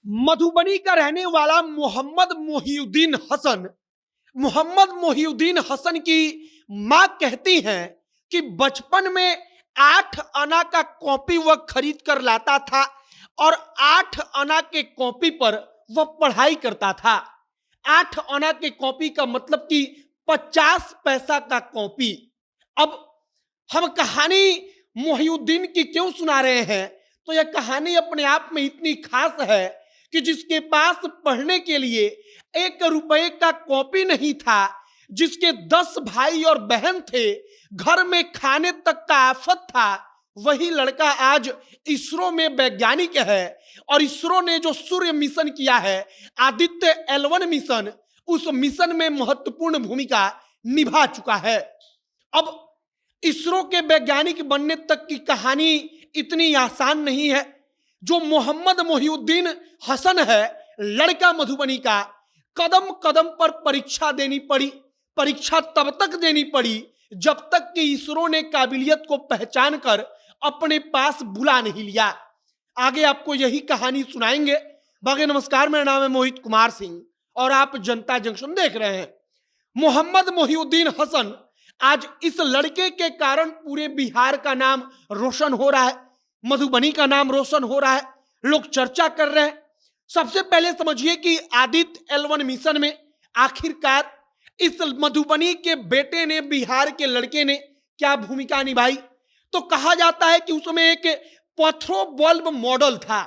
मधुबनी का रहने वाला मोहम्मद मोहिउद्दीन हसन की मां कहती हैं कि बचपन में 8 आना का कॉपी वह खरीद कर लाता था और 8 आना के कॉपी पर वह पढ़ाई करता था। 8 आना के कॉपी का मतलब कि 50 पैसा का कॉपी। अब हम कहानी मोहिउद्दीन की क्यों सुना रहे हैं, तो यह कहानी अपने आप में इतनी खास है कि जिसके पास पढ़ने के लिए 1 रुपए का कॉपी नहीं था, जिसके 10 भाई और बहन थे, घर में खाने तक का आफत था, वही लड़का आज इसरो में वैज्ञानिक है। और इसरो ने जो सूर्य मिशन किया है, आदित्य L1 मिशन, उस मिशन में महत्वपूर्ण भूमिका निभा चुका है। अब इसरो के वैज्ञानिक बनने तक की कहानी इतनी आसान नहीं है। जो मोहम्मद मोहिउद्दीन हसन है, लड़का मधुबनी का, कदम कदम पर परीक्षा देनी पड़ी। परीक्षा तब तक देनी पड़ी जब तक कि इसरो ने काबिलियत को पहचान कर अपने पास बुला नहीं लिया। आगे आपको यही कहानी सुनाएंगे। बाकी नमस्कार, मेरा नाम है मोहित कुमार सिंह और आप जनता जंक्शन देख रहे हैं। मोहम्मद मोहिउद्दीन हसन, आज इस लड़के के कारण पूरे बिहार का नाम रोशन हो रहा है, मधुबनी का नाम रोशन हो रहा है, लोग चर्चा कर रहे हैं। सबसे पहले समझिए कि आदित्य L1 मिशन में आखिरकार इस मधुबनी के बेटे ने, बिहार के लड़के ने क्या भूमिका निभाई। तो कहा जाता है कि उसमें एक पथरो बल्ब मॉडल था।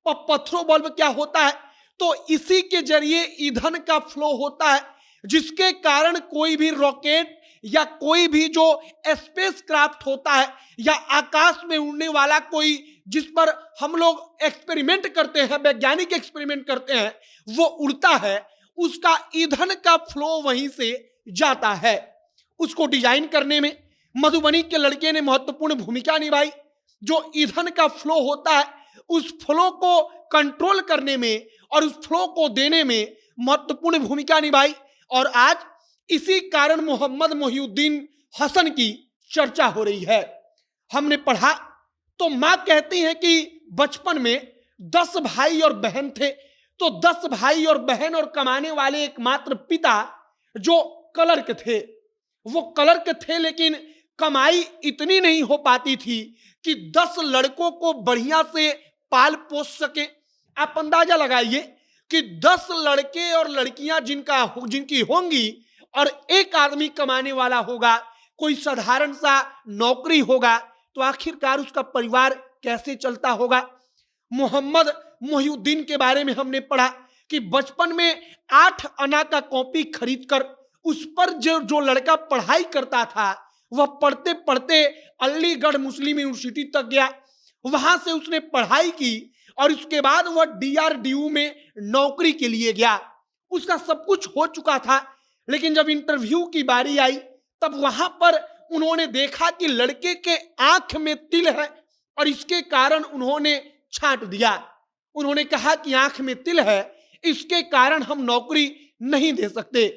और पथरो बल्ब क्या होता है, तो इसी के जरिए ईंधन का फ्लो होता है, जिसके कारण कोई भी रॉकेट या कोई भी जो स्पेस क्राफ्ट होता है या आकाश में उड़ने वाला कोई, जिस पर हम लोग एक्सपेरिमेंट करते हैं, वैज्ञानिक एक्सपेरिमेंट करते हैं, वो उड़ता है, उसका ईंधन का फ्लो वहीं से जाता है। उसको डिजाइन करने में मधुबनी के लड़के ने महत्वपूर्ण भूमिका निभाई। जो ईंधन का फ्लो होता है, उस फ्लो को कंट्रोल करने में और उस फ्लो को देने में महत्वपूर्ण भूमिका निभाई। और आज इसी कारण मोहम्मद मोहिउद्दीन हसन की चर्चा हो रही है। हमने पढ़ा तो मां कहती हैं कि बचपन में 10 भाई और बहन थे, तो 10 भाई और बहन और कमाने वाले एकमात्र पिता जो क्लर्क थे, वो क्लर्क थे, लेकिन कमाई इतनी नहीं हो पाती थी कि 10 लड़कों को बढ़िया से पाल पोस सके। आप अंदाजा लगाइए कि 10 लड़के और लड़कियां जिनकी होंगी और एक आदमी कमाने वाला होगा, कोई साधारण सा नौकरी होगा, तो आखिरकार उसका परिवार कैसे चलता होगा। मोहम्मद मोहिउद्दीन के बारे में हमने पढ़ा कि बचपन में 8 आना का कॉपी खरीदकर उस पर जो लड़का पढ़ाई करता था, वह पढ़ते पढ़ते अलीगढ़ मुस्लिम यूनिवर्सिटी तक गया। वहां से उसने पढ़ाई की और उसके बाद वह DRDO में नौकरी के लिए गया। उसका सब कुछ हो चुका था, लेकिन जब इंटरव्यू की बारी आई, तब वहां पर उन्होंने देखा कि लड़के के आंख में तिल है और इसके कारण उन्होंने छांट दिया। उन्होंने कहा कि आंख में तिल है, इसके कारण हम नौकरी नहीं दे सकते।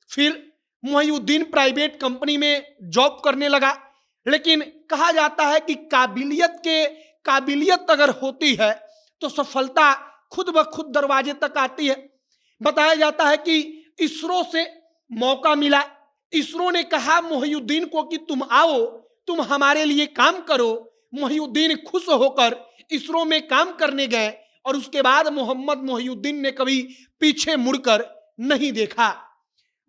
फिर मोहिउद्दीन प्राइवेट कंपनी में जॉब करने लगा। लेकिन कहा जाता है कि काबिलियत अगर होती है तो सफलता खुद ब खुद दरवाजे तक आती है। बताया जाता है कि इसरो से मौका मिला। इसरो ने कहा मोहिउद्दीन को कि तुम आओ, तुम हमारे लिए काम करो। मोहिउद्दीन खुश होकर इसरो में काम करने गए और उसके बाद मोहम्मद मोहिउद्दीन ने कभी पीछे मुड़कर नहीं देखा।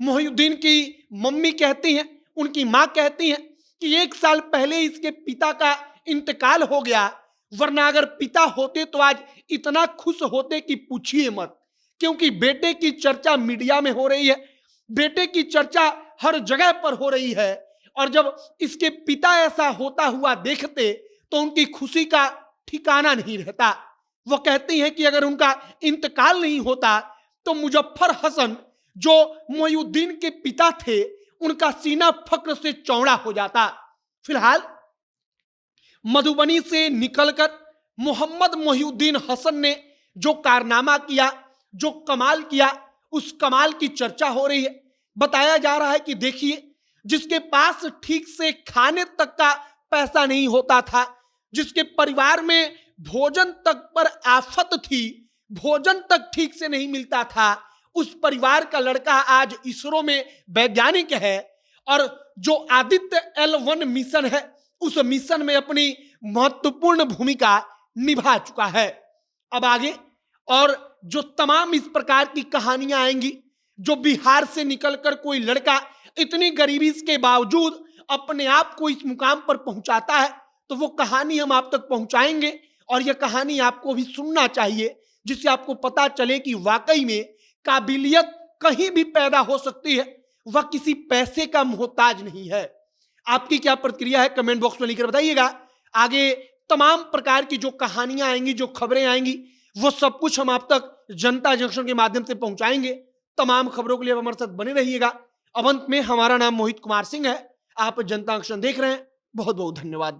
मोहिउद्दीन की मम्मी कहती हैं, उनकी मां कहती हैं कि 1 साल पहले इसके पिता का इंतकाल हो गया, वरना अगर पिता होते तो आज इतना खुश होते कि पूछिए मत। क्योंकि बेटे की चर्चा मीडिया में हो रही है, बेटे की चर्चा हर जगह पर हो रही है, और जब इसके पिता ऐसा होता हुआ देखते तो उनकी खुशी का ठिकाना नहीं रहता। वो कहती हैं कि अगर उनका इंतकाल नहीं होता तो मुजफ्फर हसन, जो मोहिउद्दीन के पिता थे, उनका सीना फक्र से चौड़ा हो जाता। फिलहाल मधुबनी से निकलकर मोहम्मद मोहिउद्दीन हसन ने जो कारनामा किया, जो कमाल किया, उस कमाल की चर्चा हो रही है। बताया जा रहा है कि देखिए, जिसके पास ठीक से खाने तक का पैसा नहीं होता था, जिसके परिवार में भोजन तक पर आफत थी, भोजन तक ठीक से नहीं मिलता था, उस परिवार का लड़का आज इसरो में वैज्ञानिक है और जो आदित्य L1 मिशन है उस मिशन में अपनी महत्वपूर्ण भूमिका निभा चुका है। अब आगे और जो तमाम इस प्रकार की कहानियां आएंगी, जो बिहार से निकलकर कोई लड़का इतनी गरीबी के बावजूद अपने आप को इस मुकाम पर पहुंचाता है, तो वो कहानी हम आप तक पहुंचाएंगे और यह कहानी आपको भी सुनना चाहिए, जिससे आपको पता चले कि वाकई में काबिलियत कहीं भी पैदा हो सकती है, वह किसी पैसे का मोहताज नहीं है। आपकी क्या प्रतिक्रिया है कमेंट बॉक्स में लिखकर बताइएगा। आगे तमाम प्रकार की जो कहानियां आएंगी, जो खबरें आएंगी, वो सब कुछ हम आप तक जनता जंक्शन के माध्यम से पहुंचाएंगे। तमाम खबरों के लिए हमारे साथ बने रहिएगा। अब अंत में हमारा नाम मोहित कुमार सिंह है, आप जनता जंक्शन देख रहे हैं। बहुत बहुत धन्यवाद।